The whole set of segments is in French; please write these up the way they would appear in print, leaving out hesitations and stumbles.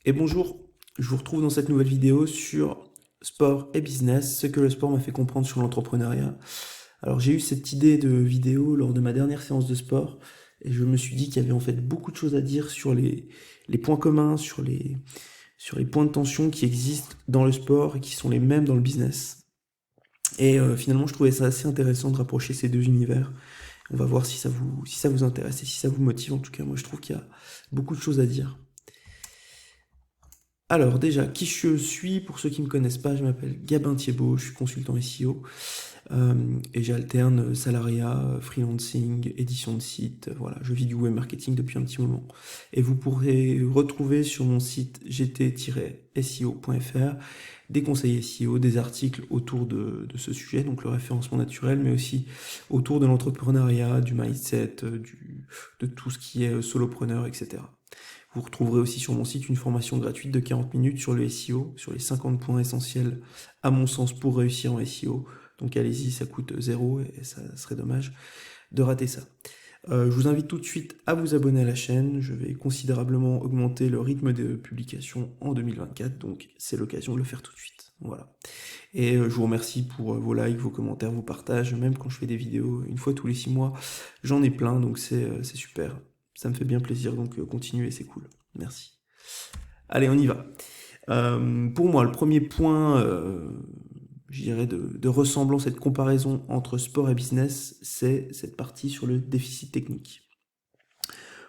Et bonjour, je vous retrouve dans cette nouvelle vidéo sur sport et business, ce que le sport m'a fait comprendre sur l'entrepreneuriat. Alors j'ai eu cette idée de vidéo lors de ma dernière séance de sport et je me suis dit qu'il y avait en fait beaucoup de choses à dire sur les points communs, sur les points de tension qui existent dans le sport et qui sont les mêmes dans le business. Et finalement je trouvais ça assez intéressant de rapprocher ces deux univers. On va voir si ça vous intéresse et si ça vous motive. En tout cas, moi je trouve qu'il y a beaucoup de choses à dire. Alors déjà, qui je suis, pour ceux qui ne me connaissent pas, je m'appelle Gabin Thiebaud, je suis consultant SEO et j'alterne salariat, freelancing, édition de site, voilà, je vis du web marketing depuis un petit moment. Et vous pourrez retrouver sur mon site gt-seo.fr des conseils SEO, des articles autour de ce sujet, donc le référencement naturel, mais aussi autour de l'entrepreneuriat, du mindset, de tout ce qui est solopreneur, etc. Vous retrouverez aussi sur mon site une formation gratuite de 40 minutes sur le SEO, sur les 50 points essentiels à mon sens pour réussir en SEO. Donc allez-y, ça coûte 0 et ça serait dommage de rater ça. Je vous invite tout de suite à vous abonner à la chaîne. Je vais considérablement augmenter le rythme de publication en 2024, donc c'est l'occasion de le faire tout de suite. Voilà. Et je vous remercie pour vos likes, vos commentaires, vos partages, même quand je fais des vidéos une fois tous les 6 mois. J'en ai plein, donc c'est super. Ça me fait bien plaisir, donc continuez, c'est cool. Merci. Allez, on y va. Pour moi, le premier point, je dirais, de ressemblance et de comparaison entre sport et business, c'est cette partie sur le déficit technique.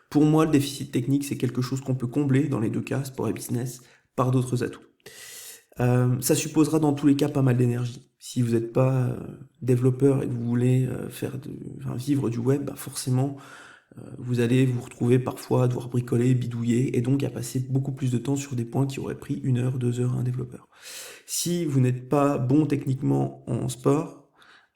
Pour moi, le déficit technique, c'est quelque chose qu'on peut combler, dans les deux cas, sport et business, par d'autres atouts. Ça supposera dans tous les cas pas mal d'énergie. Si vous n'êtes pas développeur et que vous voulez vivre du web, bah forcément, vous allez vous retrouver parfois à devoir bricoler, bidouiller, et donc à passer beaucoup plus de temps sur des points qui auraient pris 1 heure, 2 heures à un développeur. Si vous n'êtes pas bon techniquement en sport,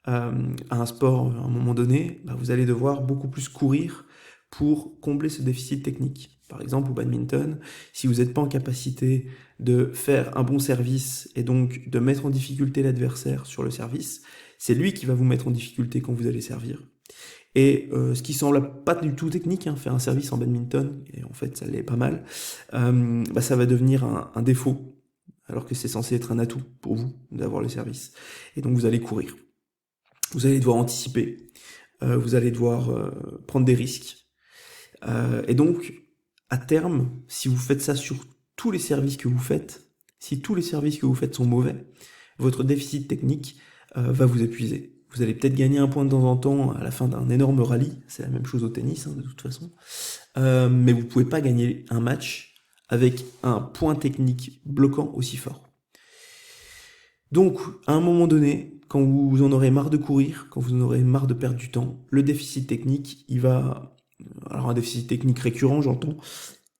à un sport à un moment donné, bah vous allez devoir beaucoup plus courir pour combler ce déficit technique. Par exemple, au badminton, si vous n'êtes pas en capacité de faire un bon service et donc de mettre en difficulté l'adversaire sur le service, c'est lui qui va vous mettre en difficulté quand vous allez servir. Et ce qui semble pas du tout technique, hein, faire un service en badminton, et en fait ça l'est pas mal, bah, ça va devenir un défaut, alors que c'est censé être un atout pour vous d'avoir le service. Et donc vous allez courir, vous allez devoir anticiper, vous allez devoir prendre des risques. Et donc, à terme, si vous faites ça sur tous les services que vous faites, si tous les services que vous faites sont mauvais, votre déficit technique va vous épuiser. Vous allez peut-être gagner un point de temps en temps à la fin d'un énorme rallye, c'est la même chose au tennis hein, de toute façon, mais vous pouvez pas gagner un match avec un point technique bloquant aussi fort. Donc, à un moment donné, quand vous en aurez marre de courir, quand vous en aurez marre de perdre du temps, le déficit technique, il va, alors un déficit technique récurrent, j'entends,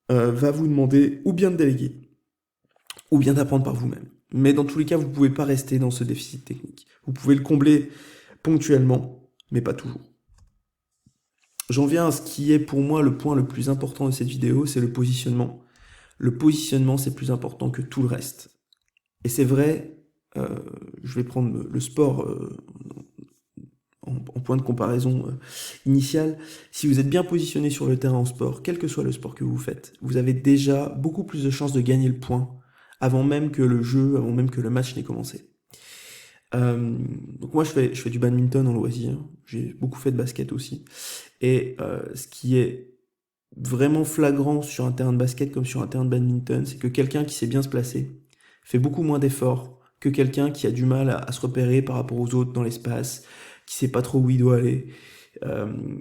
va vous demander ou bien de déléguer, ou bien d'apprendre par vous-même. Mais dans tous les cas, vous ne pouvez pas rester dans ce déficit technique. Vous pouvez le combler ponctuellement, mais pas toujours. J'en viens à ce qui est pour moi le point le plus important de cette vidéo, c'est le positionnement. Le positionnement, c'est plus important que tout le reste. Et c'est vrai, je vais prendre le sport en point de comparaison initial. Si vous êtes bien positionné sur le terrain en sport, quel que soit le sport que vous faites, vous avez déjà beaucoup plus de chances de gagner le point avant même que le jeu, avant même que le match n'ait commencé. Donc moi je fais du badminton en loisir, j'ai beaucoup fait de basket aussi, et ce qui est vraiment flagrant sur un terrain de basket comme sur un terrain de badminton, c'est que quelqu'un qui sait bien se placer fait beaucoup moins d'efforts que quelqu'un qui a du mal à se repérer par rapport aux autres dans l'espace, qui sait pas trop où il doit aller.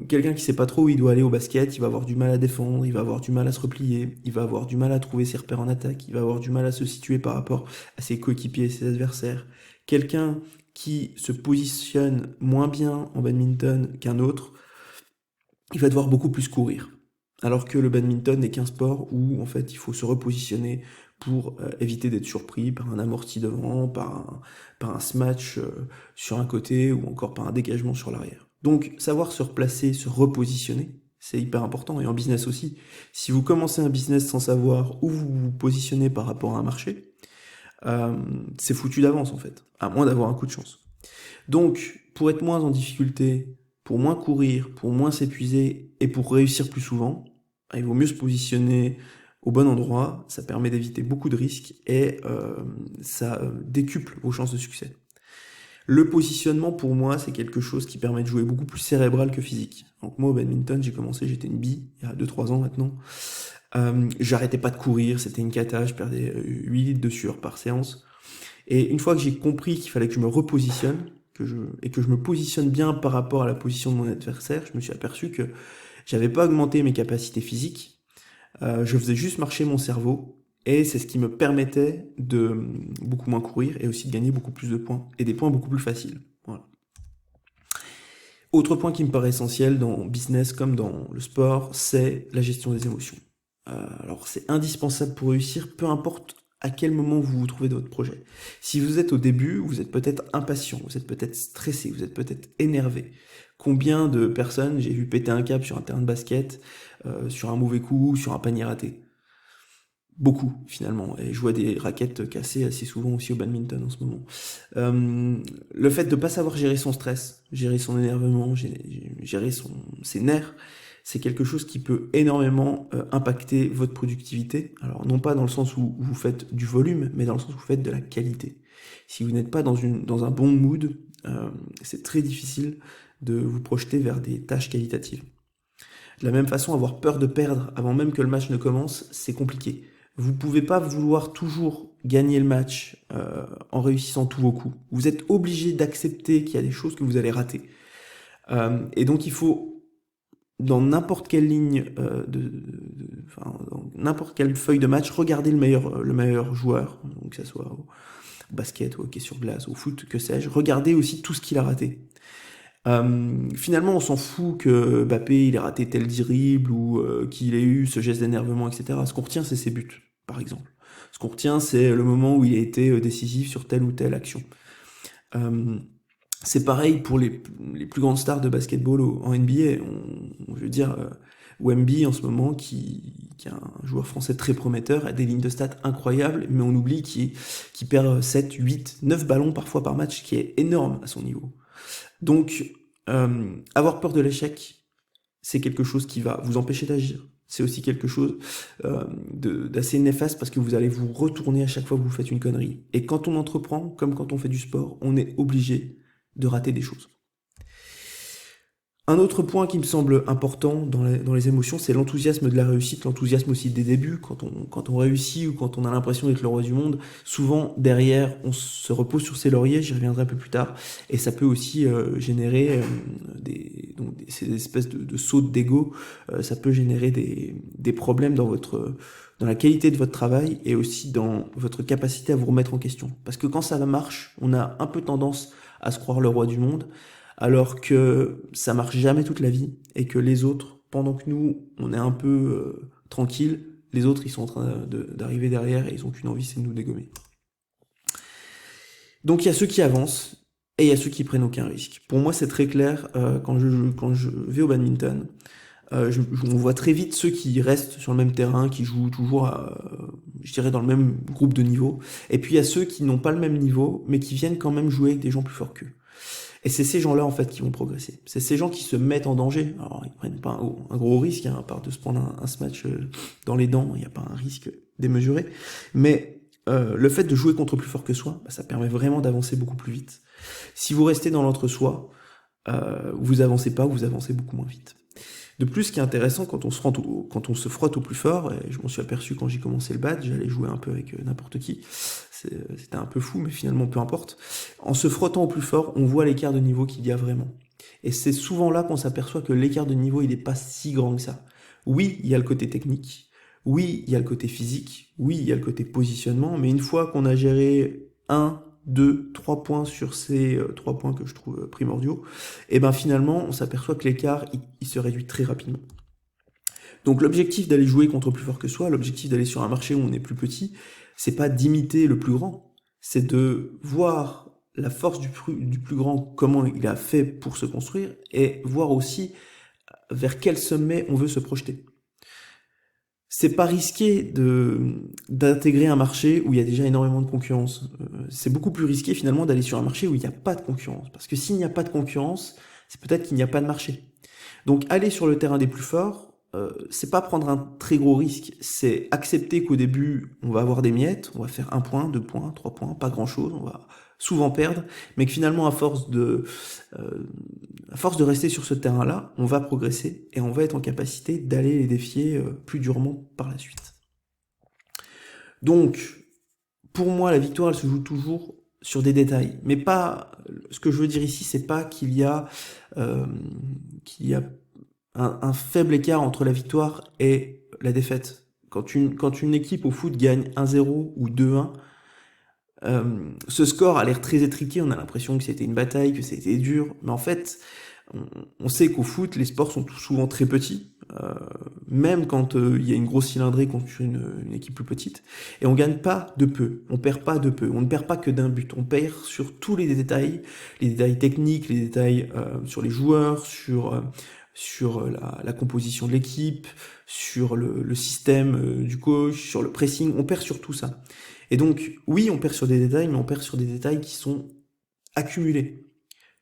Quelqu'un qui sait pas trop où il doit aller au basket, il va avoir du mal à défendre, il va avoir du mal à se replier, il va avoir du mal à trouver ses repères en attaque, il va avoir du mal à se situer par rapport à ses coéquipiers et ses adversaires. Quelqu'un qui se positionne moins bien en badminton qu'un autre, il va devoir beaucoup plus courir. Alors que le badminton n'est qu'un sport où en fait il faut se repositionner pour éviter d'être surpris par un amorti devant, par un smash sur un côté ou encore par un dégagement sur l'arrière. Donc savoir se replacer, se repositionner, c'est hyper important. Et en business aussi, si vous commencez un business sans savoir où vous vous positionnez par rapport à un marché, c'est foutu d'avance en fait, à moins d'avoir un coup de chance. Donc, pour être moins en difficulté, pour moins courir, pour moins s'épuiser et pour réussir plus souvent, il vaut mieux se positionner au bon endroit, ça permet d'éviter beaucoup de risques et ça décuple vos chances de succès. Le positionnement, pour moi, c'est quelque chose qui permet de jouer beaucoup plus cérébral que physique. Donc moi, au badminton, j'ai commencé, j'étais une bille, il y a 2-3 ans maintenant. J'arrêtais pas de courir, c'était une cata, je perdais 8 litres de sueur par séance. Et une fois que j'ai compris qu'il fallait que je me repositionne, et que je me positionne bien par rapport à la position de mon adversaire, je me suis aperçu que j'avais pas augmenté mes capacités physiques, je faisais juste marcher mon cerveau, et c'est ce qui me permettait de beaucoup moins courir, et aussi de gagner beaucoup plus de points, et des points beaucoup plus faciles. Voilà. Autre point qui me paraît essentiel dans le business comme dans le sport, c'est la gestion des émotions. Alors c'est indispensable pour réussir, peu importe à quel moment vous vous trouvez dans votre projet. Si vous êtes au début, vous êtes peut-être impatient, vous êtes peut-être stressé, vous êtes peut-être énervé. Combien de personnes j'ai vu péter un câble sur un terrain de basket, sur un mauvais coup, sur un panier raté? Beaucoup finalement, et je vois des raquettes cassées assez souvent aussi au badminton en ce moment. Le fait de pas savoir gérer son stress, gérer son énervement, gérer ses nerfs, c'est quelque chose qui peut énormément impacter votre productivité. Alors non pas dans le sens où vous faites du volume, mais dans le sens où vous faites de la qualité. Si vous n'êtes pas dans un bon mood, c'est très difficile de vous projeter vers des tâches qualitatives. De la même façon, avoir peur de perdre avant même que le match ne commence, c'est compliqué. Vous pouvez pas vouloir toujours gagner le match en réussissant tous vos coups. Vous êtes obligé d'accepter qu'il y a des choses que vous allez rater. Et donc il faut, dans n'importe quelle ligne, dans n'importe quelle feuille de match, regarder le meilleur joueur, donc que ce soit au basket, au hockey sur glace, au foot, que sais-je. Regardez aussi tout ce qu'il a raté. Finalement, on s'en fout que Mbappé il ait raté tel dribble ou qu'il ait eu ce geste d'énervement, etc. Ce qu'on retient, c'est ses buts, par exemple. Ce qu'on retient, c'est le moment où il a été décisif sur telle ou telle action. C'est pareil pour les plus grandes stars de basketball en NBA. Je veux dire, Wemby en ce moment, qui est un joueur français très prometteur, a des lignes de stats incroyables, mais on oublie qu'il perd 7, 8, 9 ballons parfois par match, ce qui est énorme à son niveau. Donc, avoir peur de l'échec, c'est quelque chose qui va vous empêcher d'agir. C'est aussi quelque chose d'assez néfaste parce que vous allez vous retourner à chaque fois que vous faites une connerie. Et quand on entreprend, comme quand on fait du sport, on est obligé de rater des choses. Un autre point qui me semble important dans les émotions, c'est l'enthousiasme de la réussite, l'enthousiasme aussi des débuts. Quand on réussit ou quand on a l'impression d'être le roi du monde, souvent derrière on se repose sur ses lauriers, j'y reviendrai un peu plus tard, et ça peut aussi générer ces espèces de sautes d'ego, ça peut générer des problèmes dans la qualité de votre travail et aussi dans votre capacité à vous remettre en question. Parce que quand ça marche, on a un peu tendance à se croire le roi du monde, alors que ça marche jamais toute la vie, et que les autres, pendant que nous, on est un peu tranquille, les autres, ils sont en train d'arriver derrière, et ils ont qu'une envie, c'est de nous dégommer. Donc il y a ceux qui avancent, et il y a ceux qui prennent aucun risque. Pour moi, c'est très clair, quand je vais au badminton, on voit très vite ceux qui restent sur le même terrain, qui jouent toujours, je dirais, dans le même groupe de niveau, et puis il y a ceux qui n'ont pas le même niveau, mais qui viennent quand même jouer avec des gens plus forts qu'eux. Et c'est ces gens-là, en fait, qui vont progresser. C'est ces gens qui se mettent en danger. Alors, ils prennent pas un gros risque, à part de se prendre un smash dans les dents, il n'y a pas un risque démesuré. Mais le fait de jouer contre plus fort que soi, ça permet vraiment d'avancer beaucoup plus vite. Si vous restez dans l'entre-soi, vous avancez pas, vous avancez beaucoup moins vite. De plus, ce qui est intéressant, quand on se frotte au plus fort, et je m'en suis aperçu quand j'ai commencé le bad, j'allais jouer un peu avec n'importe qui, c'était un peu fou, mais finalement peu importe. En se frottant au plus fort, on voit l'écart de niveau qu'il y a vraiment. Et c'est souvent là qu'on s'aperçoit que l'écart de niveau, il n'est pas si grand que ça. Oui, il y a le côté technique, oui, il y a le côté physique, oui, il y a le côté positionnement, mais une fois qu'on a géré 1, 2, 3 points sur ces 3 points que je trouve primordiaux, et ben finalement, on s'aperçoit que l'écart, il se réduit très rapidement. Donc l'objectif d'aller jouer contre plus fort que soi, l'objectif d'aller sur un marché où on est plus petit, c'est pas d'imiter le plus grand, c'est de voir la force du plus grand, comment il a fait pour se construire, et voir aussi vers quel sommet on veut se projeter. C'est pas risqué d'intégrer un marché où il y a déjà énormément de concurrence. C'est beaucoup plus risqué finalement d'aller sur un marché où il n'y a pas de concurrence. Parce que s'il n'y a pas de concurrence, c'est peut-être qu'il n'y a pas de marché. Donc aller sur le terrain des plus forts, c'est pas prendre un très gros risque, c'est accepter qu'au début, on va avoir des miettes, on va faire 1 point, 2 points, 3 points, pas grand-chose, on va souvent perdre, mais que finalement, à force de rester sur ce terrain-là, on va progresser et on va être en capacité d'aller les défier plus durement par la suite. Donc, pour moi, la victoire, elle se joue toujours sur des détails, mais pas. Ce que je veux dire ici, c'est pas qu'il y a un faible écart entre la victoire et la défaite. Quand une équipe au foot gagne 1-0 ou 2-1, ce score a l'air très étriqué, on a l'impression que c'était une bataille, que c'était dur, mais en fait, on sait qu'au foot, les sports sont souvent très petits, même quand il y a une grosse cylindrée contre une équipe plus petite, et on gagne pas de peu, on perd pas de peu, on ne perd pas que d'un but, on perd sur tous les détails techniques, les détails sur les joueurs, sur la composition de l'équipe, sur le système du coach, sur le pressing, on perd sur tout ça. Et donc, oui, on perd sur des détails, mais on perd sur des détails qui sont accumulés.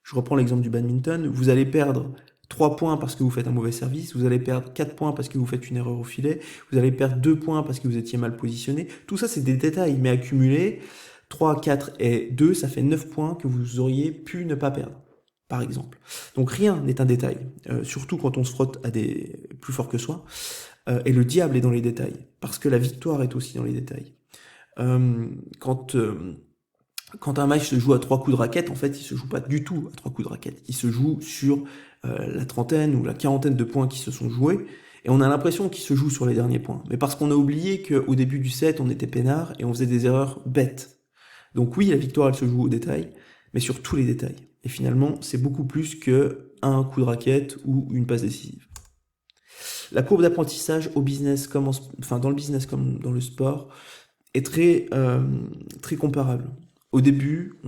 Je reprends l'exemple du badminton, vous allez perdre 3 points parce que vous faites un mauvais service, vous allez perdre 4 points parce que vous faites une erreur au filet, vous allez perdre 2 points parce que vous étiez mal positionné. Tout ça, c'est des détails, mais accumulés, 3, 4 et 2, ça fait 9 points que vous auriez pu ne pas perdre, par exemple. Donc rien n'est un détail, surtout quand on se frotte à des plus forts que soi. Et le diable est dans les détails, parce que la victoire est aussi dans les détails. Quand un match se joue à 3 coups de raquette, en fait, il se joue pas du tout à 3 coups de raquette. Il se joue sur la trentaine ou la quarantaine de points qui se sont joués, et on a l'impression qu'il se joue sur les derniers points. Mais parce qu'on a oublié qu'au début du set, on était peinard et on faisait des erreurs bêtes. Donc oui, la victoire, elle se joue au détail, mais sur tous les détails. Et finalement, c'est beaucoup plus que un coup de raquette ou une passe décisive. La courbe d'apprentissage au business, dans le business comme dans le sport, est très comparable. Au début,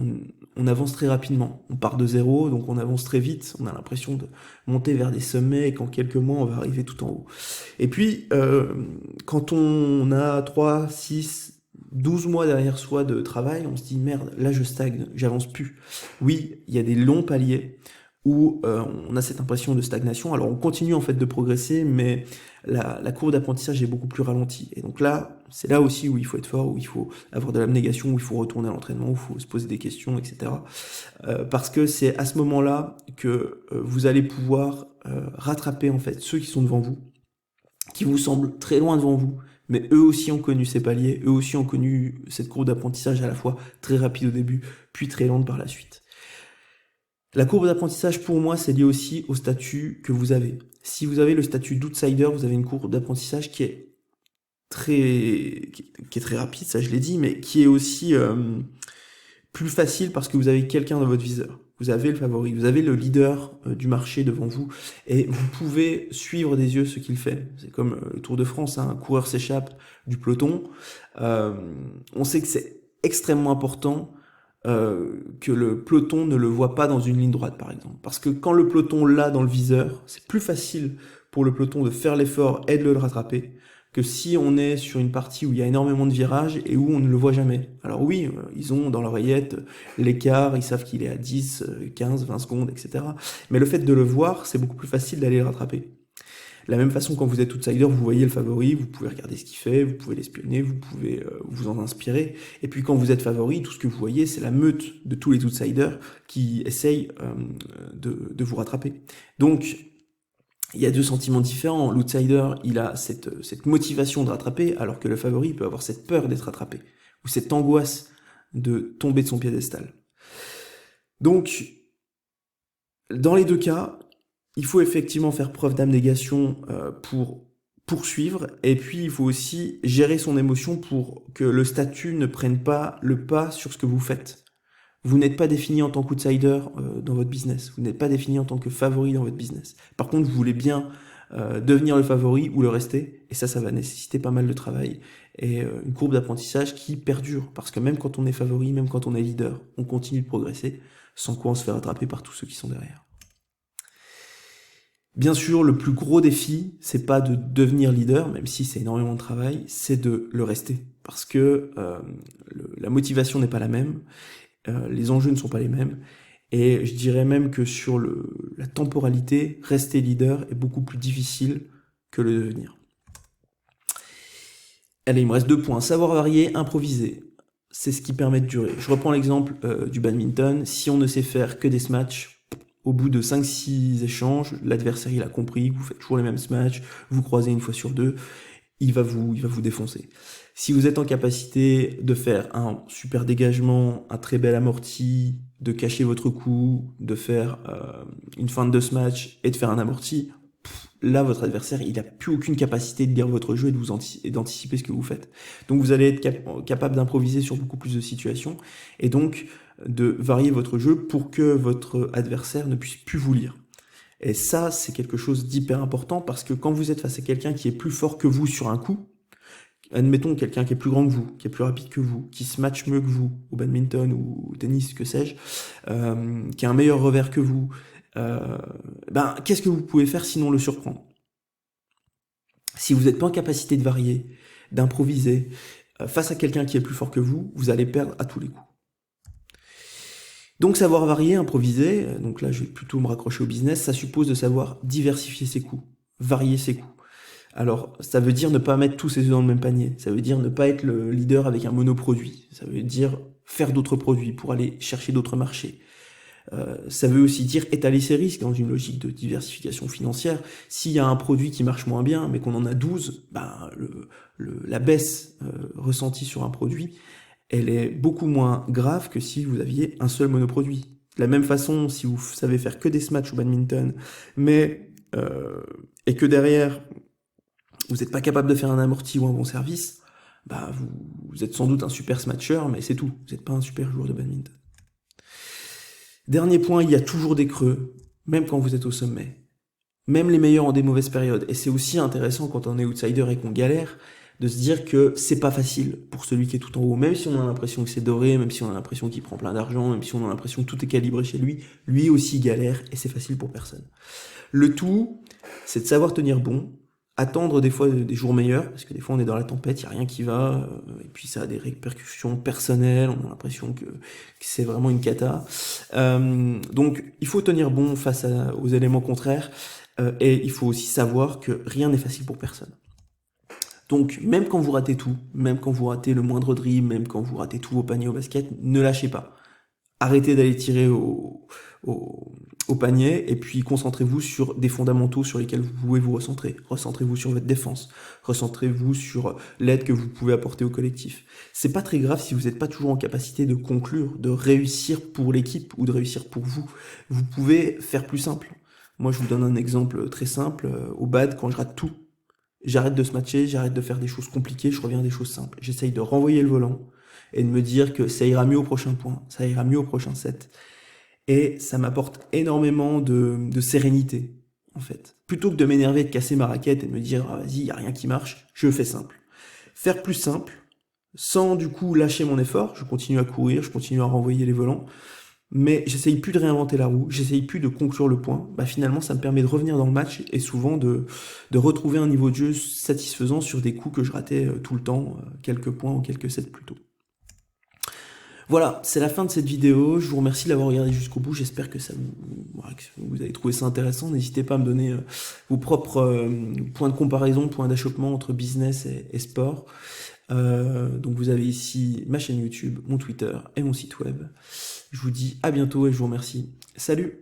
on avance très rapidement. On part de zéro, donc on avance très vite. On a l'impression de monter vers des sommets et qu'en quelques mois, on va arriver tout en haut. Et puis, quand on a 3, 6, 12 mois derrière soi de travail, on se dit merde, là je stagne, j'avance plus. Oui, il y a des longs paliers où on a cette impression de stagnation. Alors on continue en fait de progresser, mais la courbe d'apprentissage est beaucoup plus ralentie. Et donc là, c'est là aussi où il faut être fort, où il faut avoir de l'abnégation, où il faut retourner à l'entraînement, où il faut se poser des questions, etc. Parce que c'est à ce moment-là que vous allez pouvoir rattraper en fait ceux qui sont devant vous, qui vous semblent très loin devant vous, mais eux aussi ont connu ces paliers, eux aussi ont connu cette courbe d'apprentissage à la fois très rapide au début, puis très lente par la suite. La courbe d'apprentissage, pour moi, c'est lié aussi au statut que vous avez. Si vous avez le statut d'outsider, vous avez une courbe d'apprentissage qui est très rapide, ça je l'ai dit, mais qui est aussi plus facile parce que vous avez quelqu'un dans votre viseur. Vous avez le favori, vous avez le leader du marché devant vous et vous pouvez suivre des yeux ce qu'il fait. C'est comme le Tour de France, hein, un coureur s'échappe du peloton. On sait que c'est extrêmement important que le peloton ne le voit pas dans une ligne droite, par exemple. Parce que quand le peloton l'a dans le viseur, c'est plus facile pour le peloton de faire l'effort et de le rattraper que si on est sur une partie où il y a énormément de virages et où on ne le voit jamais. Alors oui, ils ont dans l'oreillette l'écart, ils savent qu'il est à 10, 15, 20 secondes, etc. Mais le fait de le voir, c'est beaucoup plus facile d'aller le rattraper. De la même façon, quand vous êtes outsider, vous voyez le favori, vous pouvez regarder ce qu'il fait, vous pouvez l'espionner, vous pouvez vous en inspirer. Et puis quand vous êtes favori, tout ce que vous voyez, c'est la meute de tous les outsiders qui essayent de vous rattraper. Donc, il y a deux sentiments différents. L'outsider, il a cette motivation de rattraper, alors que le favori peut avoir cette peur d'être rattrapé, ou cette angoisse de tomber de son piédestal. Donc, dans les deux cas, il faut effectivement faire preuve d'abnégation pour poursuivre, et puis il faut aussi gérer son émotion pour que le statut ne prenne pas le pas sur ce que vous faites. Vous n'êtes pas défini en tant qu'outsider dans votre business, vous n'êtes pas défini en tant que favori dans votre business. Par contre, vous voulez bien devenir le favori ou le rester, et ça va nécessiter pas mal de travail, et une courbe d'apprentissage qui perdure, parce que même quand on est favori, même quand on est leader, on continue de progresser, sans quoi on se fait rattraper par tous ceux qui sont derrière. Bien sûr, le plus gros défi, c'est pas de devenir leader, même si c'est énormément de travail, c'est de le rester. Parce que la motivation n'est pas la même, les enjeux ne sont pas les mêmes, et je dirais même que sur la temporalité, rester leader est beaucoup plus difficile que le devenir. Allez, il me reste 2 points. Savoir varier, improviser. C'est ce qui permet de durer. Je reprends l'exemple du badminton. Si on ne sait faire que des smatchs, au bout de 5-6 échanges, l'adversaire il a compris que vous faites toujours les mêmes smatchs, vous croisez une fois sur deux, il va vous défoncer. Si vous êtes en capacité de faire un super dégagement, un très bel amorti, de cacher votre coup, de faire une feinte de smash et de faire un amorti, là, votre adversaire, il n'a plus aucune capacité de lire votre jeu et d'anticiper ce que vous faites. Donc, vous allez être capable d'improviser sur beaucoup plus de situations et donc de varier votre jeu pour que votre adversaire ne puisse plus vous lire. Et ça, c'est quelque chose d'hyper important parce que quand vous êtes face à quelqu'un qui est plus fort que vous sur un coup, admettons quelqu'un qui est plus grand que vous, qui est plus rapide que vous, qui se matche mieux que vous au badminton ou au tennis, que sais-je, qui a un meilleur revers que vous, qu'est-ce que vous pouvez faire sinon le surprendre? Si vous n'êtes pas en capacité de varier, d'improviser, face à quelqu'un qui est plus fort que vous allez perdre à tous les coups. Donc savoir varier, improviser, donc là je vais plutôt me raccrocher au business, ça suppose de savoir diversifier ses coups, varier ses coups. Alors ça veut dire ne pas mettre tous ses œufs dans le même panier, ça veut dire ne pas être le leader avec un monoproduit, ça veut dire faire d'autres produits pour aller chercher d'autres marchés. Ça veut aussi dire étaler ses risques dans une logique de diversification financière. S'il y a un produit qui marche moins bien, mais qu'on en a 12, la baisse ressentie sur un produit, elle est beaucoup moins grave que si vous aviez un seul monoproduit. De la même façon, si vous savez faire que des smatchs au badminton, et que derrière, vous n'êtes pas capable de faire un amorti ou un bon service, vous êtes sans doute un super smatcher, mais c'est tout. Vous n'êtes pas un super joueur de badminton. Dernier point, il y a toujours des creux, même quand vous êtes au sommet. Même les meilleurs ont des mauvaises périodes. Et c'est aussi intéressant quand on est outsider et qu'on galère, de se dire que c'est pas facile pour celui qui est tout en haut. Même si on a l'impression que c'est doré, même si on a l'impression qu'il prend plein d'argent, même si on a l'impression que tout est calibré chez lui, lui aussi galère et c'est facile pour personne. Le tout, c'est de savoir tenir bon, attendre des fois des jours meilleurs, parce que des fois on est dans la tempête, il n'y a rien qui va, et puis ça a des répercussions personnelles, on a l'impression que c'est vraiment une cata. Donc il faut tenir bon face aux éléments contraires, et il faut aussi savoir que rien n'est facile pour personne. Donc même quand vous ratez tout, même quand vous ratez le moindre dribble, même quand vous ratez tous vos paniers au basket, ne lâchez pas. Arrêtez d'aller tirer au panier et puis concentrez-vous sur des fondamentaux sur lesquels vous pouvez vous recentrer. Recentrez-vous sur votre défense. Recentrez-vous sur l'aide que vous pouvez apporter au collectif. C'est pas très grave si vous n'êtes pas toujours en capacité de conclure, de réussir pour l'équipe ou de réussir pour vous. Vous pouvez faire plus simple. Moi, je vous donne un exemple très simple. Au bad, quand je rate tout, j'arrête de se matcher, j'arrête de faire des choses compliquées, je reviens à des choses simples. J'essaye de renvoyer le volant et de me dire que ça ira mieux au prochain point, ça ira mieux au prochain set. Et ça m'apporte énormément de sérénité, en fait. Plutôt que de m'énerver, de casser ma raquette et de me dire ah, vas-y, il n'y a rien qui marche, je fais simple. Faire plus simple, sans du coup lâcher mon effort, je continue à courir, je continue à renvoyer les volants, mais j'essaye plus de réinventer la roue, j'essaye plus de conclure le point. Finalement, ça me permet de revenir dans le match et souvent de retrouver un niveau de jeu satisfaisant sur des coups que je ratais tout le temps, quelques points ou quelques sets plus tôt. Voilà, c'est la fin de cette vidéo. Je vous remercie de l'avoir regardé jusqu'au bout. J'espère que que vous avez trouvé ça intéressant. N'hésitez pas à me donner vos propres points de comparaison, points d'achoppement entre business et sport. Donc vous avez ici ma chaîne YouTube, mon Twitter et mon site web. Je vous dis à bientôt et je vous remercie. Salut!